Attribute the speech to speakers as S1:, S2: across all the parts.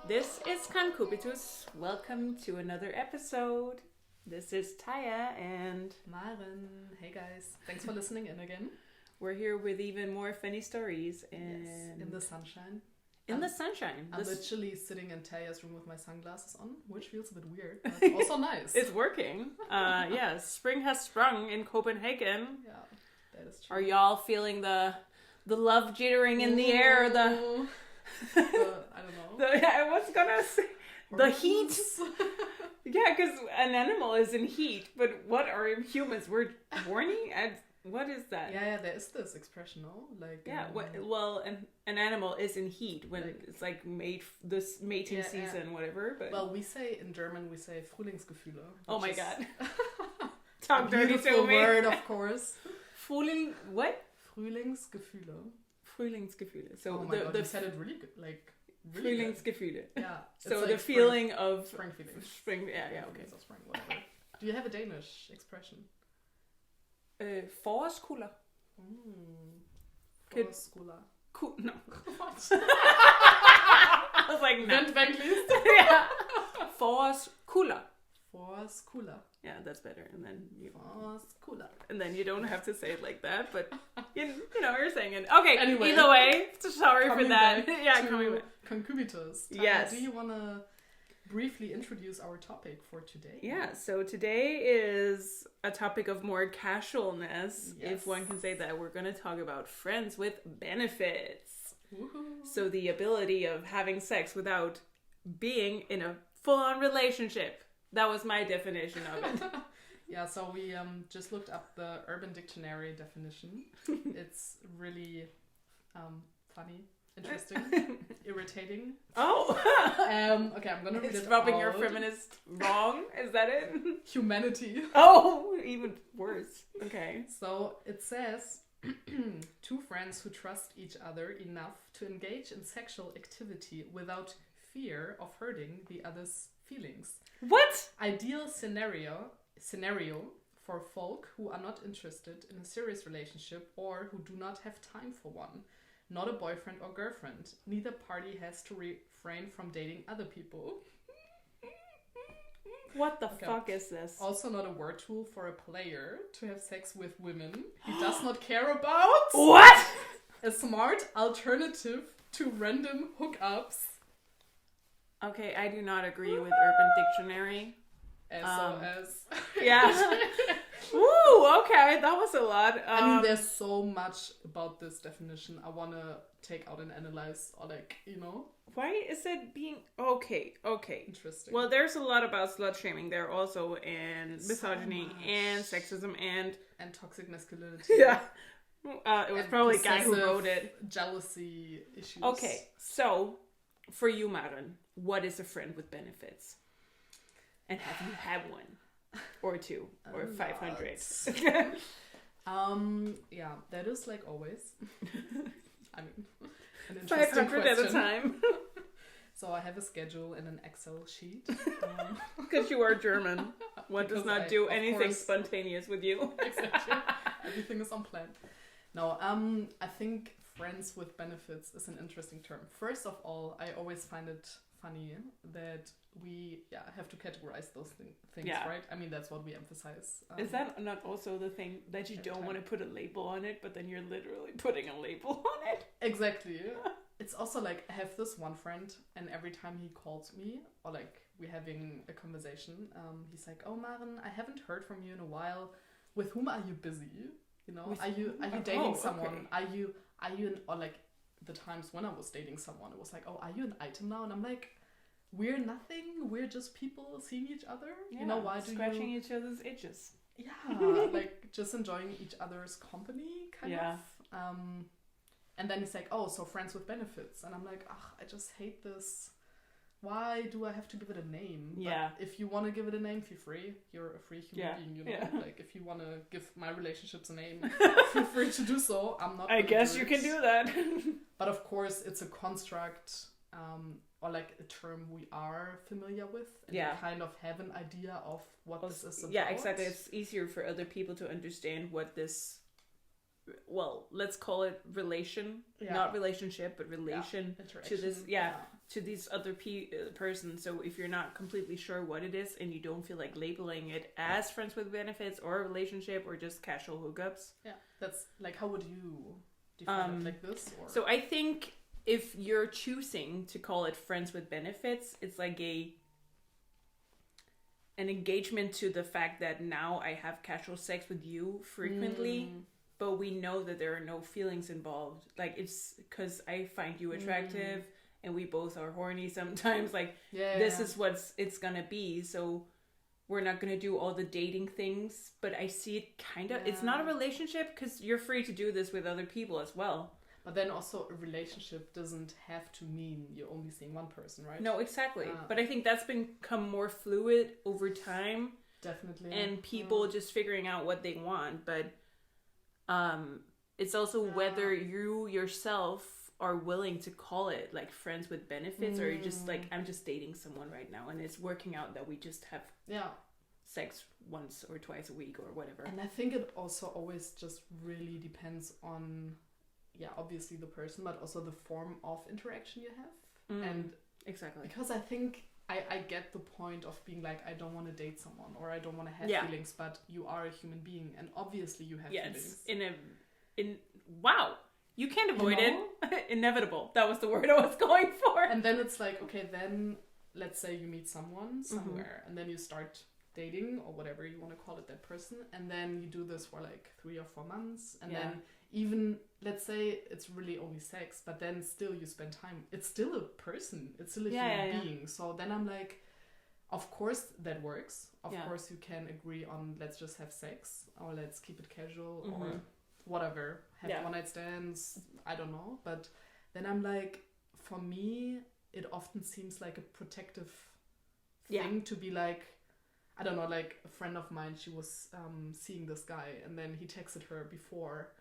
S1: This is Concubitus. Welcome to another episode. This is Taya and
S2: Maren. Hey guys, thanks for listening in again.
S1: We're here with even more funny stories and
S2: in the sunshine.
S1: In the sunshine.
S2: I'm literally sitting in Taya's room with my sunglasses on, which feels a bit weird, but also nice.
S1: It's working. Yes, spring has sprung in Copenhagen.
S2: Yeah, that is true.
S1: Are y'all feeling the love jittering in the air?
S2: I don't know.
S1: I was gonna say the heat. Yeah, because an animal is in heat, but what are humans? We're horny? What is that?
S2: Yeah, there is this expression, no? Like
S1: an animal is in heat when it's like this mating season, whatever. But
S2: well, we say in German Frühlingsgefühle.
S1: Oh my god! Talk
S2: dirty
S1: to
S2: beautiful
S1: me.
S2: word, of course.
S1: What?
S2: Frühlingsgefühle.
S1: Frühlingsgefühle. So
S2: oh my god, you said it really good, like. Really
S1: Frühlingsgefühle.
S2: Yeah.
S1: So
S2: like
S1: the feeling of
S2: spring feelings.
S1: Spring. Yeah. Okay.
S2: So spring, whatever. Do you have a Danish expression?
S1: Forårskulder.
S2: Forårskulder.
S1: No. What? I was like, no.
S2: Vent væk, please.
S1: Yeah. Forårskulder.
S2: Forårskulder.
S1: Yeah, that's better. And then
S2: Forårskulder.
S1: And then you don't have to say it like that, but you know, you're saying it. Okay,
S2: anyway,
S1: either way, sorry for that.
S2: Yeah, coming back. Concubitus.
S1: Yes.
S2: Do you want to briefly introduce our topic for today?
S1: Yeah, so today is a topic of more casualness, if one can say that. We're going to talk about friends with benefits.
S2: Woohoo.
S1: So the ability of having sex without being in a full-on relationship. That was my definition of it.
S2: Yeah, so we just looked up the Urban Dictionary definition. It's really funny, interesting, irritating.
S1: Oh!
S2: Okay, I'm gonna read
S1: it's
S2: it
S1: rubbing
S2: out.
S1: your feminist wrong? Is that it?
S2: Humanity.
S1: Oh, even worse. Okay.
S2: So it says, two friends who trust each other enough to engage in sexual activity without fear of hurting the other's feelings.
S1: What?
S2: Ideal scenario for folk who are not interested in a serious relationship or who do not have time for one. Not a boyfriend or girlfriend. Neither party has to refrain from dating other people.
S1: What the fuck is this?
S2: Also not a word tool for a player to have sex with women he does not care about.
S1: What?
S2: A smart alternative to random hookups.
S1: Okay, I do not agree with Urban Dictionary.
S2: SOS.
S1: Yeah. Woo, okay, that was a lot.
S2: I mean, there's so much about this definition I want to take out and analyze, or like, you know.
S1: Why is it being... Okay.
S2: Interesting.
S1: Well, there's a lot about slut shaming there also, and misogyny, and sexism, and
S2: toxic masculinity.
S1: Yeah. It was probably a guy who wrote it.
S2: Jealousy issues.
S1: Okay, so, for you, Maren, what is a friend with benefits? And have you had one? Or two? Or 500?
S2: Yeah, that is like always. I mean, an interesting
S1: 500
S2: question.
S1: at a time.
S2: So I have a schedule and an Excel sheet.
S1: Because you are German. One does not do anything
S2: course,
S1: spontaneous with you.
S2: Exactly. Everything is on plan. No, I think friends with benefits is an interesting term. First of all, I always find it funny that we have to categorize those things, right? I mean, that's what we emphasize.
S1: Is that not also the thing that you don't want to put a label on it, but then you're literally putting a label on it?
S2: Exactly. It's also like, I have this one friend, and every time he calls me, or like we're having a conversation, he's like, "Oh, Maren, I haven't heard from you in a while. With whom are you busy? You know, are you dating someone?
S1: Okay.
S2: Are you in, or like the times when I was dating someone, it was like, oh, are you an item now?" And I'm like, we're nothing. We're just people seeing each other.
S1: Yeah,
S2: you know, why do
S1: scratching each other's itches?
S2: Yeah, like just enjoying each other's company, kind of. And then he's like, "Oh, so friends with benefits," and I'm like, I just hate this. Why do I have to give it a name?
S1: Yeah.
S2: But if you want to give it a name, feel free. You're a free human being, you know.
S1: Yeah.
S2: Like if you want to give my relationships a name, feel free to do so. I'm not.
S1: I guess you can do that.
S2: But of course, it's a construct, or like a term we are familiar with, and we kind of have an idea of what this is about.
S1: Yeah, exactly. It's easier for other people to understand what this well, let's call it relation, not relationship, but relation to this, to these other person. So if you're not completely sure what it is and you don't feel like labeling it as friends with benefits or a relationship or just casual hookups.
S2: Yeah, that's like, how would you define it, like this? Or?
S1: So I think if you're choosing to call it friends with benefits, it's like an engagement to the fact that now I have casual sex with you frequently, but we know that there are no feelings involved. Like, it's because I find you attractive and we both are horny sometimes. Like, this is what it's gonna be. So we're not gonna do all the dating things, but I see it kind of, it's not a relationship because you're free to do this with other people as well.
S2: But then also a relationship doesn't have to mean you're only seeing one person, right?
S1: No, exactly. But I think that's become more fluid over time.
S2: Definitely.
S1: And people just figuring out what they want. But it's also whether you yourself are willing to call it like friends with benefits, or you're just like, I'm just dating someone right now and it's working out that we just have sex once or twice a week or whatever.
S2: And I think it also always just really depends on... obviously the person, but also the form of interaction you have. And
S1: exactly,
S2: because I think I get the point of being like, I don't want to date someone or I don't want to have feelings, but you are a human being and obviously you have feelings. Wow, you can't avoid it. Inevitable. That was the word I was going for. And then it's like, okay, then let's say you meet someone somewhere and then you start dating or whatever you want to call it, that person, and then you do this for like 3 or 4 months, and then even, let's say it's really only sex, but then still you spend time, it's still a person, it's still a human being. So then I'm like, of course that works, of course you can agree on let's just have sex or let's keep it casual or whatever, have one night stands, I don't know. But then I'm like, for me it often seems like a protective thing to be like, I don't know, like a friend of mine, she was seeing this guy and then he texted her before,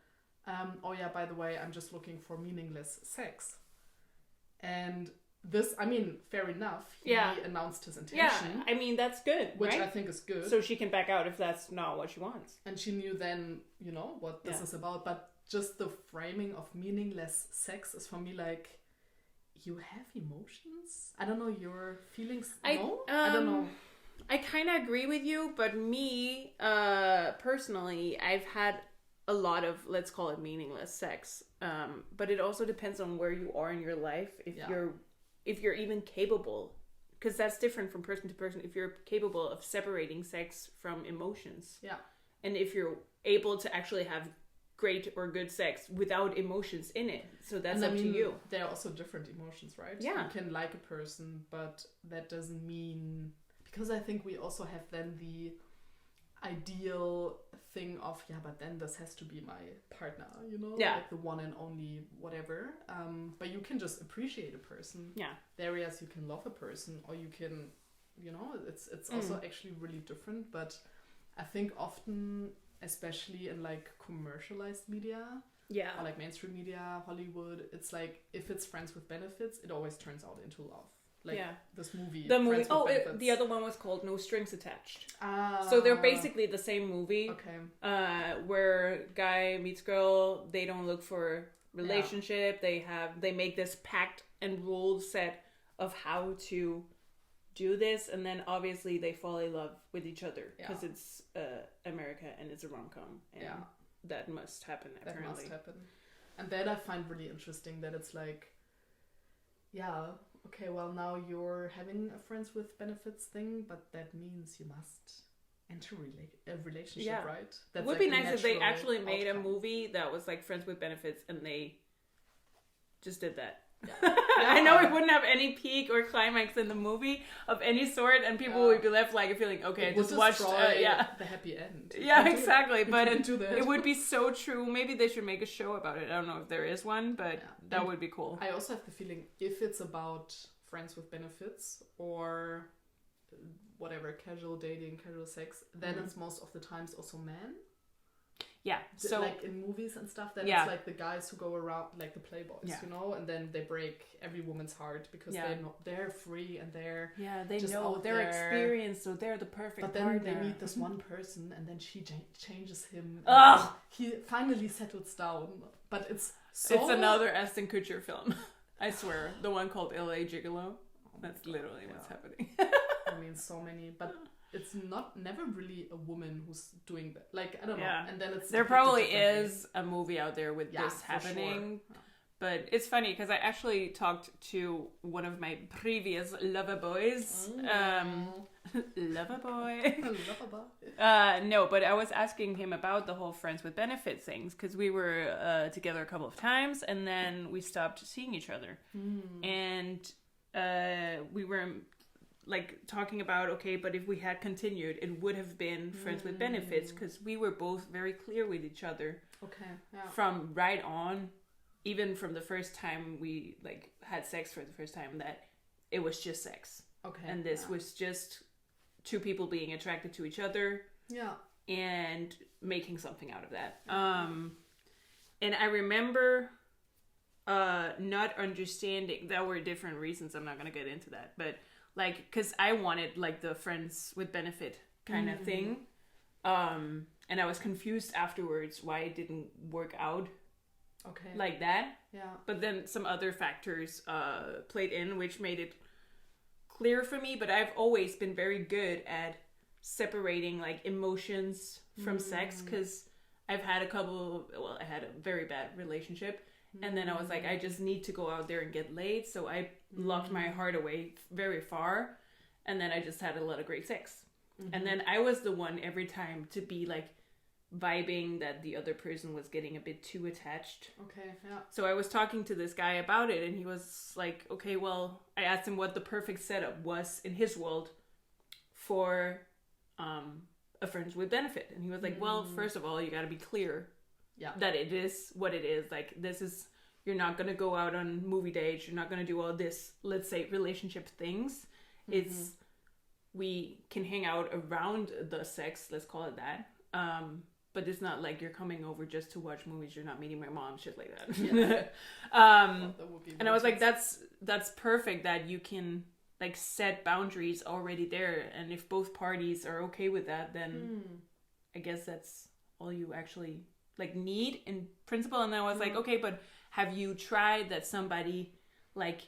S2: oh yeah, by the way, I'm just looking for meaningless sex. And this, I mean, fair enough, he announced his intention.
S1: Yeah, I mean, that's good,
S2: which I think is good.
S1: So she can back out if that's not what she wants.
S2: And she knew then, you know, what this is about. But just the framing of meaningless sex is for me like, you have emotions? I don't know, your feelings? I don't know.
S1: I kind of agree with you, but me, personally, I've had a lot of, let's call it meaningless sex. But it also depends on where you are in your life. If you're even capable, because that's different from person to person. If you're capable of separating sex from emotions. Yeah. And if you're able to actually have great or good sex without emotions in it. So that's up to you.
S2: There are also different emotions, right?
S1: Yeah.
S2: You can like a person, but that doesn't mean... Because I think we also have then the ideal thing of, but then this has to be my partner, you know?
S1: Yeah.
S2: Like the one and only whatever. But you can just appreciate a person.
S1: Yeah.
S2: Areas you can love a person, or you can, you know, it's also actually really different. But I think often, especially in like commercialized media, or like mainstream media, Hollywood, it's like, if it's friends with benefits, it always turns out into love. Like this movie.
S1: The movie. The other one was called No Strings Attached. So they're basically the same movie.
S2: Okay.
S1: Where guy meets girl, they don't look for relationship. They make this pact and rule set of how to do this, and then obviously they fall in love with each other because it's America and it's a rom-com. And that must happen. Apparently.
S2: That must happen. And that I find really interesting. That it's like, okay, well, now you're having a friends with benefits thing, but that means you must enter a relationship, right?
S1: It would be nice if they actually made a movie that was like friends with benefits and they just did that. I know it wouldn't have any peak or climax in the movie of any sort, and people would be left like feeling, okay, I just watched
S2: the happy end.
S1: Yeah, exactly. But it would be so true. Maybe they should make a show about it. I don't know if there is one, but that would be cool.
S2: I also have the feeling, if it's about friends with benefits or whatever, casual dating, casual sex, then it's most of the times also men.
S1: Yeah. So
S2: like in movies and stuff, then
S1: yeah.
S2: it's like the guys who go around like the playboys,
S1: Yeah.
S2: you know, and then they break every woman's heart because
S1: Yeah.
S2: they're free and they're
S1: they
S2: just
S1: know
S2: out
S1: they're
S2: there.
S1: experienced, so they're the perfect
S2: But then
S1: partner.
S2: they meet this one person, and then she changes him.
S1: Ugh!
S2: He finally settles down, but it's so.
S1: It's another Ashton Kutcher film. I swear, the one called L.A. Gigolo. That's literally what's happening.
S2: I mean, so many, but it's never really a woman who's doing that. Like, I don't know.
S1: Yeah.
S2: And then it's
S1: There probably is a movie out there with this
S2: for
S1: happening.
S2: Sure.
S1: But it's funny because I actually talked to one of my previous lover boys. Lover boy. No, but I was asking him about the whole friends with benefits things because we were together a couple of times and then we stopped seeing each other. And we were like talking about, okay, but if we had continued, it would have been friends with benefits because we were both very clear with each other.
S2: Okay. Yeah.
S1: From right on, even from the first time we like had sex for the first time, that it was just sex.
S2: Okay.
S1: And this was just two people being attracted to each other.
S2: Yeah.
S1: And making something out of that. And I remember not understanding, there were different reasons, I'm not going to get into that, but like, because I wanted like the friends with benefit kind of thing. And I was confused afterwards why it didn't work out like that.
S2: Yeah.
S1: But then some other factors played in, which made it clear for me. But I've always been very good at separating like emotions from sex, because I've had I had a very bad relationship. And then I was like, I just need to go out there and get laid. So I locked my heart away very far. And then I just had a lot of great sex. And then I was the one every time to be like vibing that the other person was getting a bit too attached.
S2: Okay, yeah.
S1: So I was talking to this guy about it and he was like, okay, well, I asked him what the perfect setup was in his world for a friends with benefit. And he was like, well, first of all, you got to be clear that it is what it is. Like, this is, you're not going to go out on movie dates. You're not going to do all this, let's say, relationship things. It's, we can hang out around the sex, let's call it that. But it's not like you're coming over just to watch movies. You're not meeting my mom, shit like that.
S2: Yeah.
S1: And I was like, that's perfect that you can like set boundaries already there. And if both parties are okay with that, then I guess that's all you actually like need in principle. And then I was like, okay, but have you tried that somebody like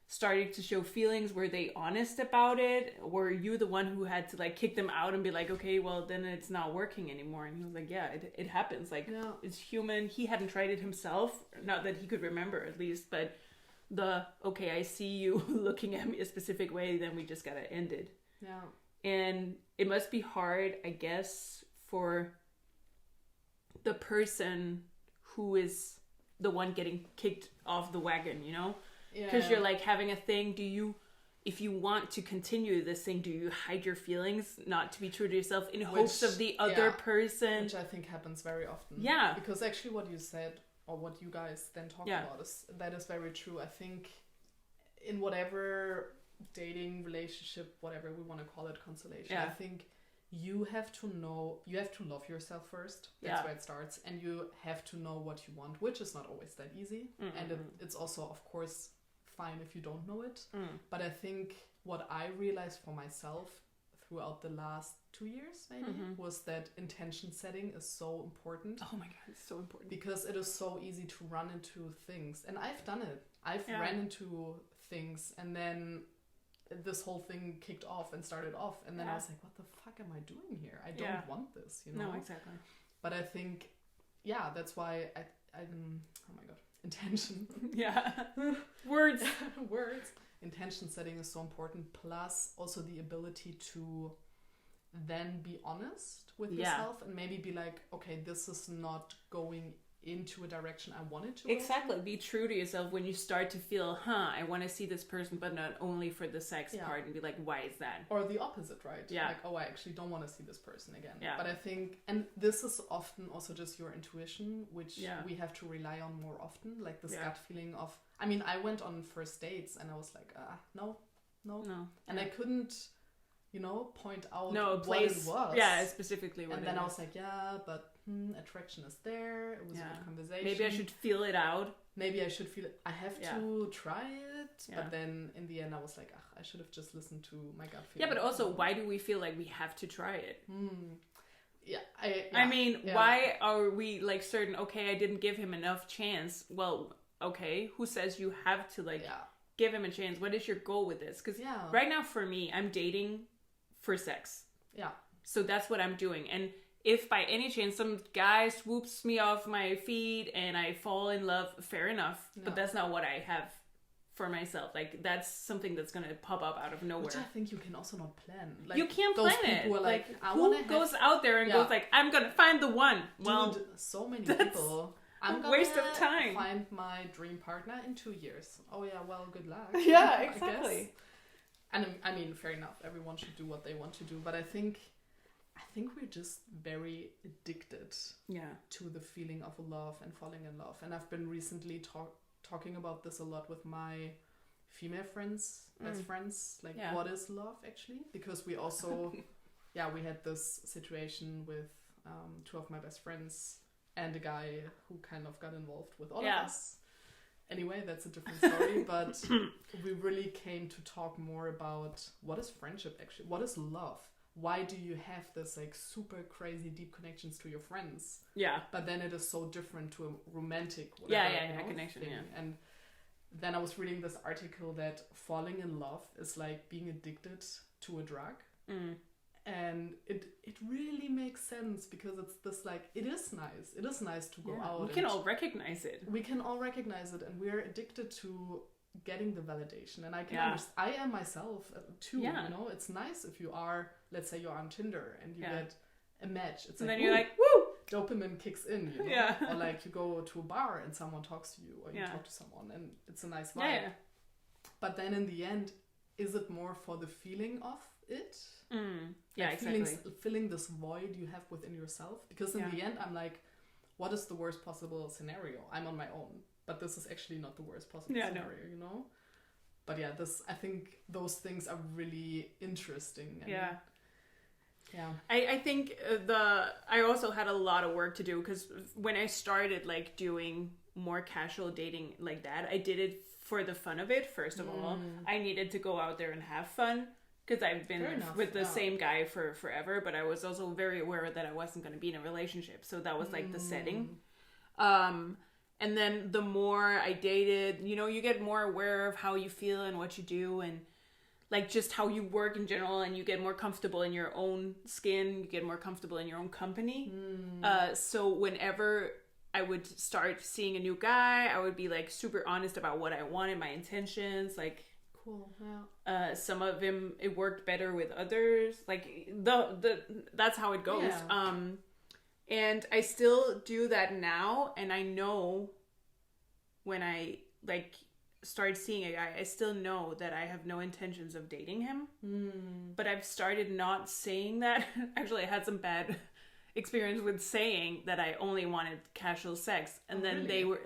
S1: started to show feelings? Were they honest about it? Were you the one who had to like kick them out and be like, okay, well then it's not working anymore? And he was like, yeah, it happens. Like, it's human. He hadn't tried it himself, not that he could remember at least, but okay, I see you looking at me a specific way, then we just gotta end it. Yeah. And it must be hard, I guess, for the person who is the one getting kicked off the wagon, you know? Because you're like having a thing. If you want to continue this thing, do you hide your feelings, not to be true to yourself in hopes of the other person?
S2: Which I think happens very often.
S1: Yeah.
S2: Because actually what you said, or what you guys then talk about, that is very true. I think in whatever dating, relationship, whatever we want to call it, constellation, I think you have to love yourself first. That's where it starts. And you have to know what you want, which is not always that easy. And it's also, of course, fine if you don't know it. But I think what I realized for myself throughout the last 2 years maybe was that intention setting is so important.
S1: Oh my god, it's so important.
S2: Because it is so easy to run into things. And I've done it. I've ran into things and then this whole thing kicked off and started off. And then I was like, what the fuck am I doing here? I don't want this, you know?
S1: No, exactly.
S2: But I think, that's why oh my god, intention.
S1: Words.
S2: Intention setting is so important. Plus also the ability to then be honest with yourself and maybe be like, okay, this is not going into a direction I wanted to.
S1: Exactly. Be true to yourself when you start to feel, I want to see this person, but not only for the sex part, and be like, why is that?
S2: Or the opposite, right?
S1: Yeah.
S2: Like, I actually don't want to see this person again.
S1: Yeah.
S2: But I think, and this is often also just your intuition, which we have to rely on more often, like this gut feeling of, I mean, I went on first dates and I was like, no. And I couldn't, point out what it was.
S1: Yeah, specifically what
S2: and then I was like, but attraction is there. It was a good conversation.
S1: Maybe I should feel it out.
S2: Maybe I should feel it. I have to try it. But then in the end, I was like, I should have just listened to my gut feeling.
S1: Yeah, but also, why do we feel like we have to try it?
S2: I
S1: mean, why are we like certain, okay, I didn't give him enough chance. Well, okay, who says you have to give him a chance? What is your goal with this? Because right now for me, I'm dating for sex.
S2: Yeah.
S1: So that's what I'm doing. And if by any chance some guy swoops me off my feet and I fall in love, fair enough. No. But that's not what I have for myself. Like, that's something that's going to pop up out of nowhere.
S2: Which I think you can also not plan. Like,
S1: you can't plan it.
S2: Who are like,
S1: who goes out there and goes like, I'm going to find the one?
S2: Well, so many people. I'm gonna
S1: waste of time.
S2: Find my dream partner in 2 years. Oh yeah, well, good luck.
S1: Yeah, exactly.
S2: And I mean, fair enough. Everyone should do what they want to do. But I think we're just very addicted to the feeling of love and falling in love. And I've been recently talking about this a lot with my female friends, best friends. Like, what is love actually? Because we also, we had this situation with 2 of my best friends and a guy who kind of got involved with all of us. Anyway, that's a different story. But we really came to talk more about what is friendship actually? What is love? Why do you have this like super crazy deep connections to your friends? Yeah. But then it is so different to a romantic
S1: connection.
S2: Thing.
S1: Yeah.
S2: And then I was reading this article that falling in love is like being addicted to a drug. And it really makes sense because it's this like, it is nice to go out.
S1: We can all recognize it.
S2: We can all recognize it, and we're addicted to getting the validation. And I can understand, I am myself too, you know, it's nice if you are, let's say you're on Tinder and you get a match. It's
S1: and
S2: like,
S1: then you're like, woo!
S2: Dopamine kicks in, you know?
S1: Yeah.
S2: Or like you go to a bar and someone talks to you, or you talk to someone and it's a nice vibe.
S1: Yeah.
S2: But then in the end, is it more for the feeling of it?
S1: Yeah,
S2: like
S1: exactly.
S2: Filling this void you have within yourself. Because in the end, I'm like, what is the worst possible scenario? I'm on my own. But this is actually not the worst possible scenario, you know? But I think those things are really interesting. And
S1: I think I also had a lot of work to do because when I started like doing more casual dating like that, I did it for the fun of it. First of all, I needed to go out there and have fun because I've been with the same guy for forever, but I was also very aware that I wasn't going to be in a relationship. So that was like the setting. And then the more I dated, you know, you get more aware of how you feel and what you do and like just how you work in general, and you get more comfortable in your own skin, you get more comfortable in your own company. So whenever I would start seeing a new guy, I would be like super honest about what I wanted, my intentions, like
S2: cool.
S1: Some of them it worked better with others. Like that's how it goes. And I still do that now, and I know when I like start seeing a guy, I still know that I have no intentions of dating him. But I've started not saying that. Actually, I had some bad experience with saying that I only wanted casual sex, and then they were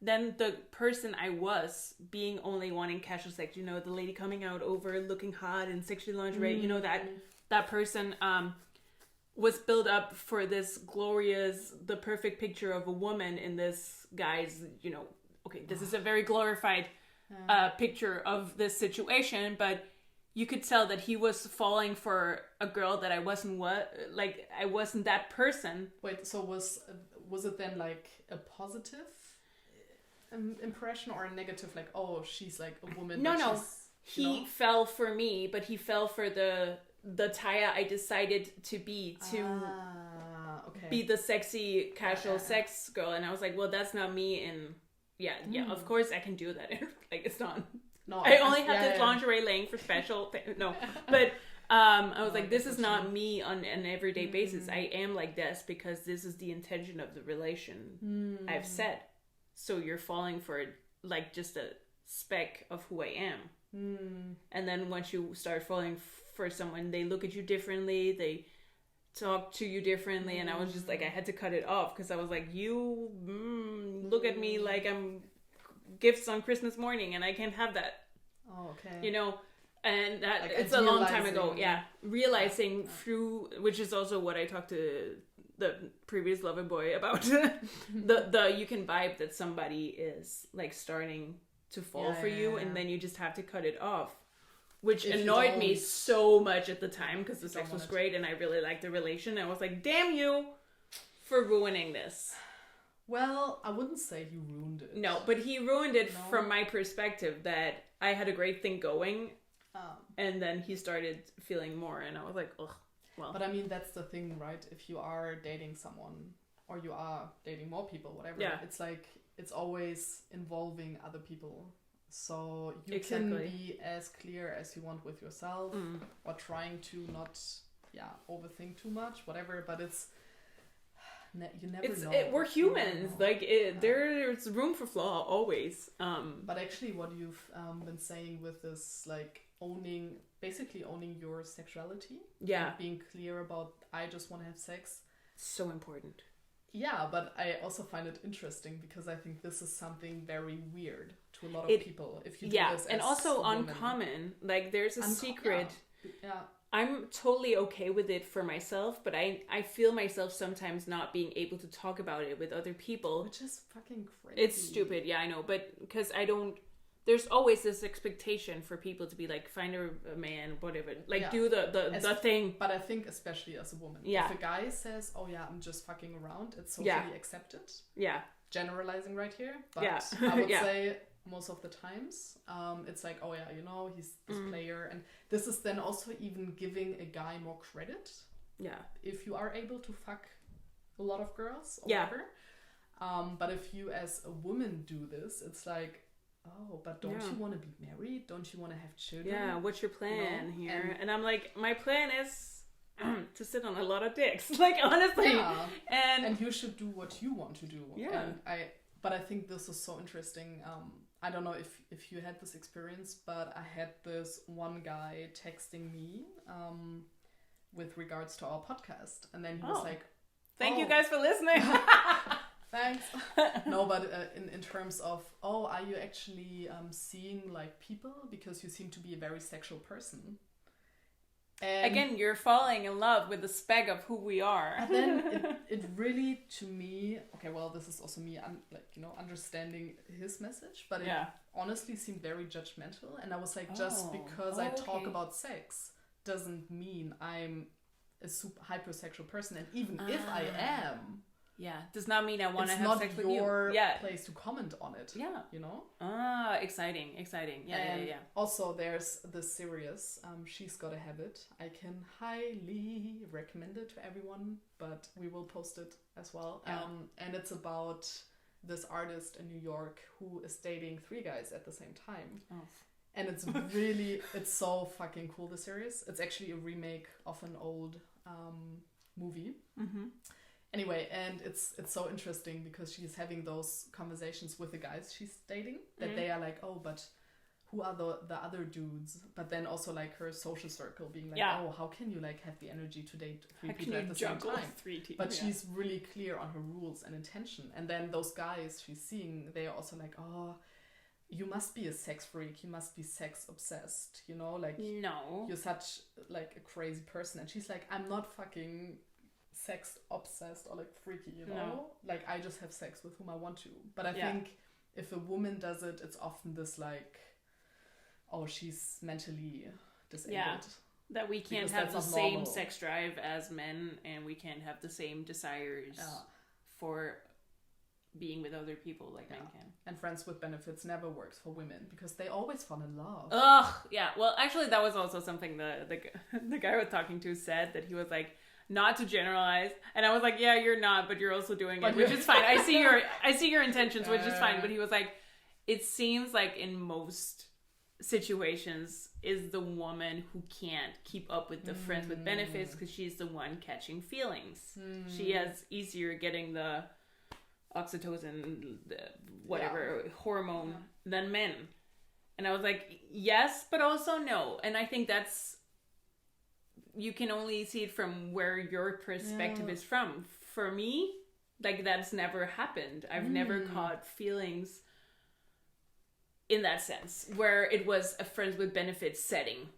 S1: then the person I was being only wanting casual sex, you know, the lady coming out over looking hot in sexual lingerie, you know, that person was built up for this glorious, the perfect picture of a woman in this guy's, you know, okay, this is a very glorified picture of this situation, but you could tell that he was falling for a girl that I wasn't I wasn't that person.
S2: Wait, so was it then like a positive impression or a negative, like, oh, she's like a woman?
S1: No. He fell for me, but he fell for the Taya I decided to be be the sexy casual sex girl, and I was like, well, that's not me. And of course I can do that. Like, it's not. No, I only have this lingerie laying for special. But I was like, this is not me on an everyday basis. I am like this because this is the intention of the relation I've set. So you're falling for like just a speck of who I am. And then once you start falling for someone, they look at you differently, they talk to you differently, and I was just like, I had to cut it off because I was like, you look at me like I'm gifts on Christmas morning, and I can't have that.
S2: Oh, okay.
S1: You know, and that like it's a long time ago. Yeah, realizing through, which is also what I talk to the previous lover boy about the you can vibe that somebody is like starting to fall for you, and then you just have to cut it off, which annoyed me so much at the time because the sex was great and I really liked the relation. I was like, damn you for ruining this.
S2: Well, I wouldn't say he ruined it.
S1: No, but he ruined it from my perspective, that I had a great thing going, and then he started feeling more, and I was like, ugh. Well,
S2: but I mean, that's the thing, right? If you are dating someone, or you are dating more people, whatever, it's like, it's always involving other people. So you can be as clear as you want with yourself, or trying to not, overthink too much, whatever, but it's, you never know.
S1: We're humans. There's room for flaw always.
S2: But actually, what you've been saying with this, like basically owning your sexuality, being clear about, I just want to have sex,
S1: so important.
S2: Yeah, but I also find it interesting because I think this is something very weird to a lot of people. If you do this,
S1: and also uncommon. Like there's a secret. Yeah. I'm totally okay with it for myself, but I feel myself sometimes not being able to talk about it with other people.
S2: Which is fucking crazy.
S1: It's stupid, I know, but because there's always this expectation for people to be like, find a man, whatever, like do the thing.
S2: But I think especially as a woman, if a guy says, oh yeah, I'm just fucking around, it's socially accepted. Yeah. Generalizing right here, but I would say most of the times, it's like, oh yeah, he's this player, and this is then also even giving a guy more credit. Yeah. If you are able to fuck a lot of girls or whatever. But if you as a woman do this, it's like, oh, but don't you want to be married? Don't you want to have children?
S1: Yeah, what's your plan here? And I'm like, my plan is to sit on a lot of dicks. Like, honestly.
S2: Yeah. And you should do what you want to do. Yeah. But I think this is so interesting. I don't know if you had this experience, but I had this one guy texting me with regards to our podcast. And then he was like,
S1: thank you guys for listening.
S2: Thanks. No, but in terms of, are you actually seeing like people? Because you seem to be a very sexual person. And
S1: again, you're falling in love with the spec of who we are.
S2: And then it really, to me, okay, well, this is also me, understanding his message, but it honestly seemed very judgmental. And I was like, just because I talk about sex doesn't mean I'm a super hypersexual person. And even if I am,
S1: does not mean I want to have sex with you.
S2: It's not your place to comment on it. Yeah.
S1: Exciting. Yeah.
S2: Also, there's the series, She's Gotta Have It. I can highly recommend it to everyone, but we will post it as well. Yeah. And it's about this artist in New York who is dating 3 guys at the same time. Oh. And it's it's so fucking cool, the series. It's actually a remake of an old movie. Mm-hmm. Anyway, and it's so interesting because she's having those conversations with the guys she's dating, that they are like, oh, but who are the other dudes? But then also like her social circle being like, oh, how can you like have the energy to date 3 people at the same time?
S1: 3 teams,
S2: but she's really clear on her rules and intention. And then those guys she's seeing, they are also like, oh, you must be a sex freak, you must be sex obsessed, like, no, you're such like a crazy person. And she's like, I'm not fucking sex obsessed or like freaky, No. Like, I just have sex with whom I want to. But I think if a woman does it, it's often this like, oh, she's mentally disabled. Yeah.
S1: That we can't have the same sex drive as men, and we can't have the same desires for being with other people like men can.
S2: And friends with benefits never works for women because they always fall in love.
S1: Ugh, yeah. Well, actually, that was also something the guy I was talking to said, that he was like, not to generalize, and I was like, yeah, you're not, but you're also doing it, which is fine. I see your intentions, which is fine. But he was like, it seems like in most situations is the woman who can't keep up with the friends with benefits because she's the one catching feelings. She has easier getting the oxytocin, whatever hormone than men. And I was like, yes, but also no. And I think that's, you can only see it from where your perspective is from. For me, like, that's never happened. I've never caught feelings in that sense where it was a friends with benefits setting.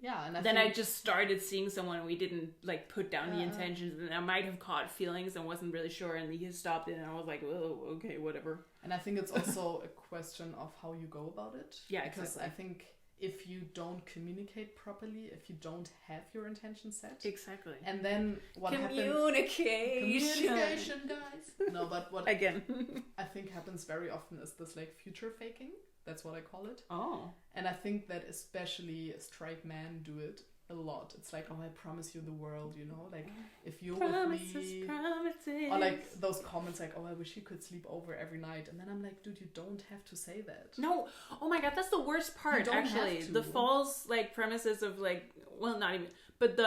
S2: Yeah, and
S1: I just started seeing someone and we didn't like put down the intentions, and I might have caught feelings and wasn't really sure, and he stopped it and I was like, oh, okay, whatever.
S2: And I think it's also a question of how you go about it.
S1: Yeah,
S2: because
S1: exactly.
S2: I think if you don't communicate properly, if you don't have your intention set,
S1: exactly,
S2: and then what
S1: communication,
S2: guys. No, but what
S1: again
S2: I think happens very often is this like future faking. That's what I call it.
S1: Oh.
S2: And I think that especially straight men do it a lot. It's like, oh, I promise you the world, you know? Like, if you're
S1: promises,
S2: with me...
S1: Promises.
S2: Or like those comments like, oh, I wish you could sleep over every night. And then I'm like, dude, you don't have to say that.
S1: No. Oh my God, that's the worst part, actually. The false, like, premises of like, well, not even... But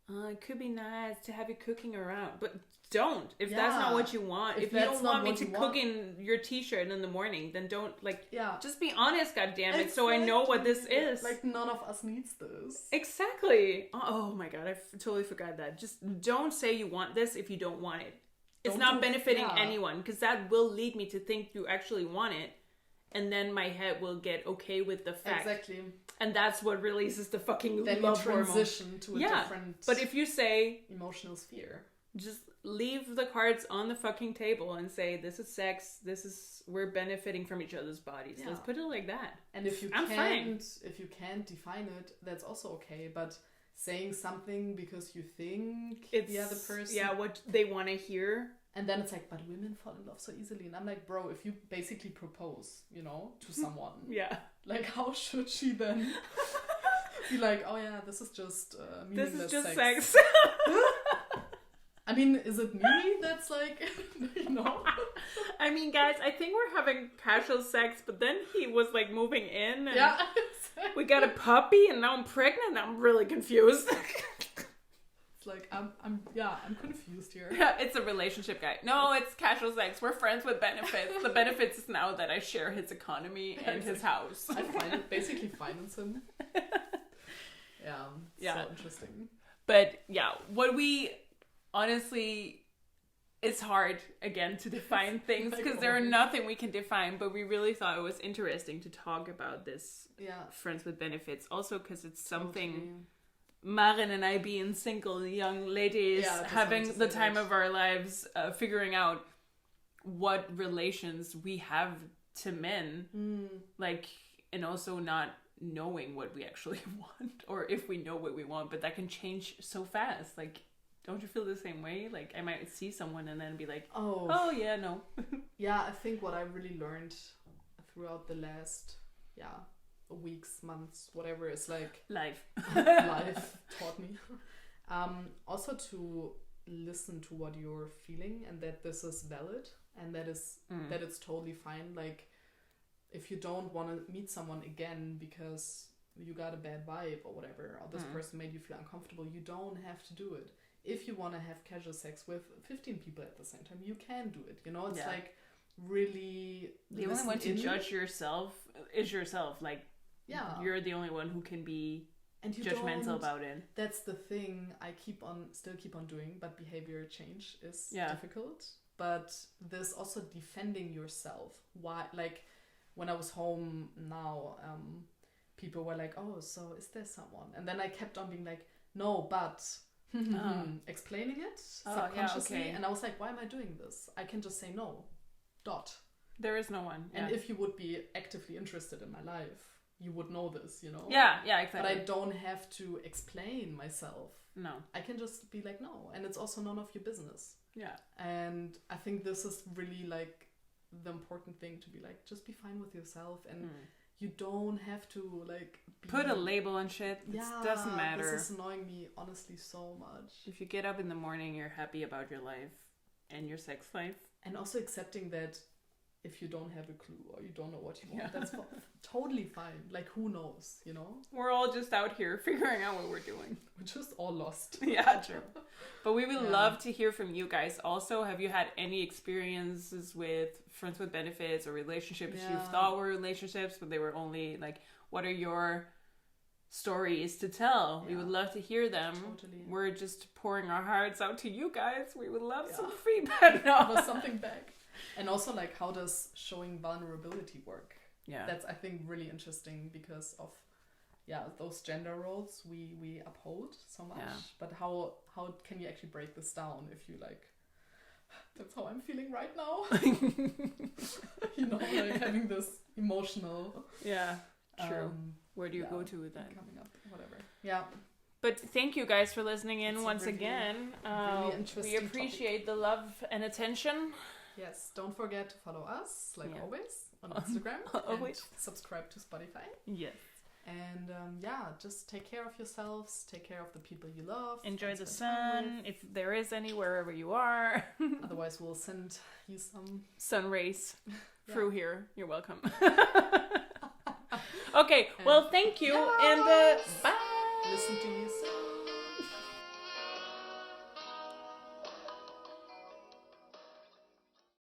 S1: it could be nice to have you cooking around. But... don't. If that's not what you want, if you don't want me to cook in your t-shirt in the morning, then don't, like, just be honest, goddammit, so I know what this is.
S2: Like, none of us needs this.
S1: Exactly. Oh my God, I totally forgot that. Just don't say you want this if you don't want it. It's not benefiting anyone, because that will lead me to think you actually want it, and then my head will get okay with the fact.
S2: Exactly.
S1: And that's what releases the fucking
S2: then
S1: love
S2: you transition to a different
S1: but if you say...
S2: emotional sphere.
S1: Just leave the cards on the fucking table and say, this is sex, we're benefiting from each other's bodies. Let's put it like that.
S2: And if you can't define it, that's also okay. But saying something because you think it's the other person... yeah,
S1: what they want to hear.
S2: And then it's like, but women fall in love so easily. And I'm like, bro, if you basically propose, you know, to someone... like, how should she then be like, oh yeah, this is just meaningless
S1: this is just
S2: sex. I mean, is it me that's like, you know?
S1: I mean, guys, I think we're having casual sex, but then he was like moving in. And we got a puppy, and now I'm pregnant. I'm really confused.
S2: It's like, I'm confused here.
S1: Yeah, it's a relationship, guy. No, it's casual sex. We're friends with benefits. The benefits is now that I share his economy and his house.
S2: I basically finance him. So interesting.
S1: But yeah, what we... honestly, it's hard, again, to define things because there are nothing we can define, but we really thought it was interesting to talk about this friends with benefits. Also because it's something Maren and I, being single young ladies, having the time of our lives, figuring out what relations we have to men, like, and also not knowing what we actually want, or if we know what we want, but that can change so fast. Like, don't you feel the same way? Like, I might see someone and then be like, oh yeah, no.
S2: Yeah, I think what I really learned throughout the last, weeks, months, whatever, is like... life taught me. Also to listen to what you're feeling, and that this is valid, and that it's totally fine. Like, if you don't want to meet someone again because you got a bad vibe or whatever, or this person made you feel uncomfortable, you don't have to do it. If you want to have casual sex with 15 people at the same time, you can do it. You know, it's like really...
S1: The only one to judge yourself is yourself. Like, you're the only one who can be judgmental about it.
S2: That's the thing I still keep on doing, but behavior change is difficult. But there's also defending yourself. Why? Like, when I was home now, people were like, oh, so is there someone? And then I kept on being like, no, but... explaining it subconsciously, and I was like, why am I doing this? I can just say no. There
S1: is no one.
S2: And if you would be actively interested in my life, you would know this, you know?
S1: Yeah, exactly.
S2: But I don't have to explain myself.
S1: No.
S2: I can just be like, no. And it's also none of your business.
S1: Yeah.
S2: And I think this is really like the important thing, to be like, just be fine with yourself, and you don't have to like
S1: put a label on shit. It doesn't matter.
S2: This is annoying me honestly so much.
S1: If you get up in the morning, you're happy about your life and your sex life,
S2: and also accepting that if you don't have a clue or you don't know what you want, that's totally fine. Like, who knows, you know?
S1: We're all just out here figuring out what we're doing.
S2: We're just all lost.
S1: Yeah, true. But we would love to hear from you guys. Also, have you had any experiences with friends with benefits or relationships you thought were relationships, but they were only like, what are your stories to tell? We would love to hear them.
S2: Totally.
S1: We're just pouring our hearts out to you guys. We would love some feedback.
S2: Give us something back. And also, like, how does showing vulnerability work?
S1: Yeah.
S2: That's, I think, really interesting because of, those gender roles we uphold so much.
S1: Yeah.
S2: But how can you actually break this down if you like, that's how I'm feeling right now. You know, like having this emotional.
S1: Yeah, true. Where do you go to with that?
S2: Coming up, whatever. Yeah.
S1: But thank you guys for listening in once
S2: really,
S1: again.
S2: Really interesting
S1: we appreciate the love and attention.
S2: Yes, don't forget to follow us, like always, on Instagram.
S1: Always.
S2: And subscribe to Spotify.
S1: Yes.
S2: And just take care of yourselves, take care of the people you love.
S1: Enjoy the sun, if there is any, wherever you are.
S2: Otherwise, we'll send you some
S1: sun rays through here. You're welcome. Okay, well, thank you, and bye.